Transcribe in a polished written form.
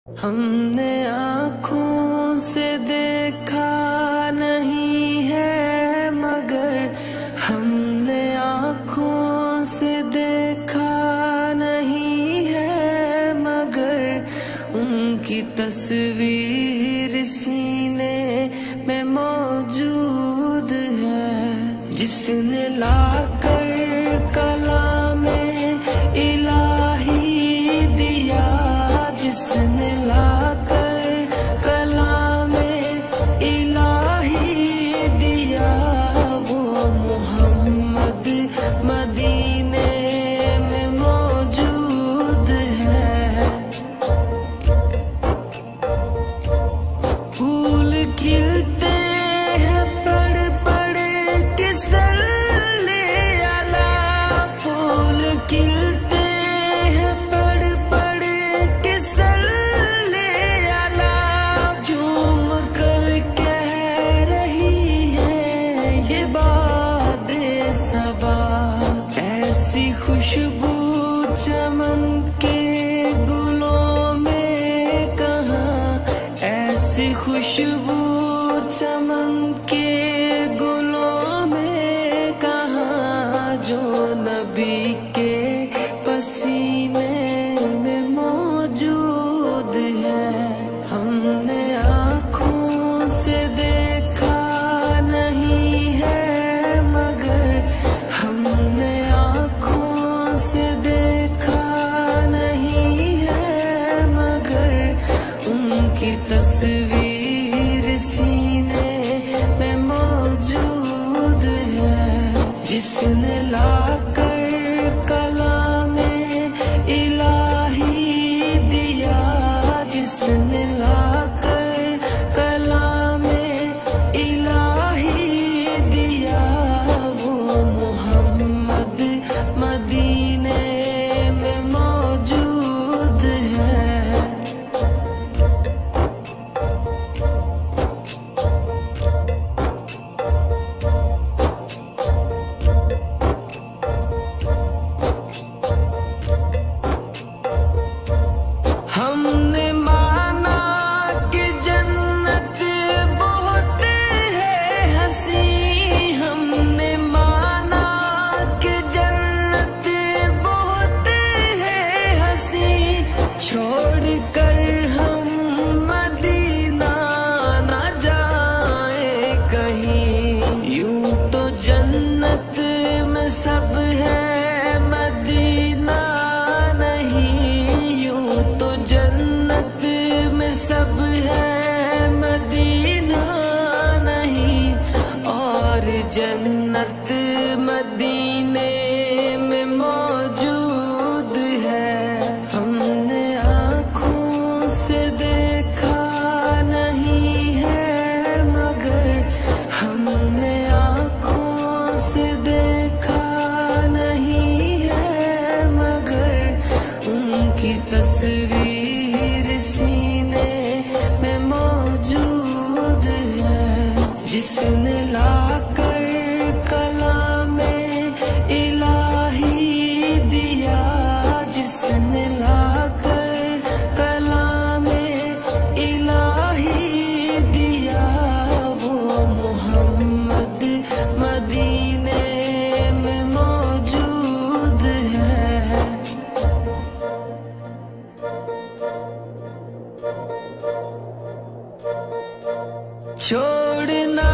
ہم نے آنکھوں سے دیکھا نہیں ہے مگر ہم نے آنکھوں سے دیکھا نہیں ہے مگر ان کی تصویر سینے میں موجود ہے، جس نے لا کر کلام الہی دیا، جس نے لا کر کلام الہی دیا، وہ محمد مدینے میں موجود ہے۔ پھول کھلتے ہیں پڑھ پڑھ کے صلی علی، پھول کھلتے ہیں پڑھ پڑھ کے صلی علی، جھوم کر کہہ رہی ہے یہ باد صبا، ایسی خوشبو چمن کے گلوں میں کہاں، ایسی خوشبو چمن کے گلوں میں کہاں، جو نبی کے پسینے میں موجود ہے۔ ہم نے آنکھوں سے دیکھا نہیں ہے مگر ہم نے آنکھوں سے دیکھا نہیں ہے مگر ان کی تصویر سینے میں موجود ہے، جس نے لا کر کلام الہی دیا، جس نے لا کر کلام الہی دیا، وہ محمد مدینے میں موجود ہے۔ ہم نے مانا کہ جنت بہت ہے حسین، ہم نے مانا کہ جنت بہت ہے حسین، چھوڑ کر ہم مدینہ نہ جائیں کہیں، یوں تو جنت میں سب ہے مدینہ نہیں، یوں تو جنت میں سب ہے مدینہ نہیں، اور جنت مدینے میں موجود ہے۔ ہم نے آنکھوں سے دیکھا نہیں ہے مگر ہم نے آنکھوں سے دیکھا نہیں ہے مگر ان کی تصویر سینے میں موجود ہے، جس نے لا کر کلام الہی دیا، جس نے لا کر کلام الہی دیا، وہ محمد مدینے میں موجود ہے۔ چھوڑنا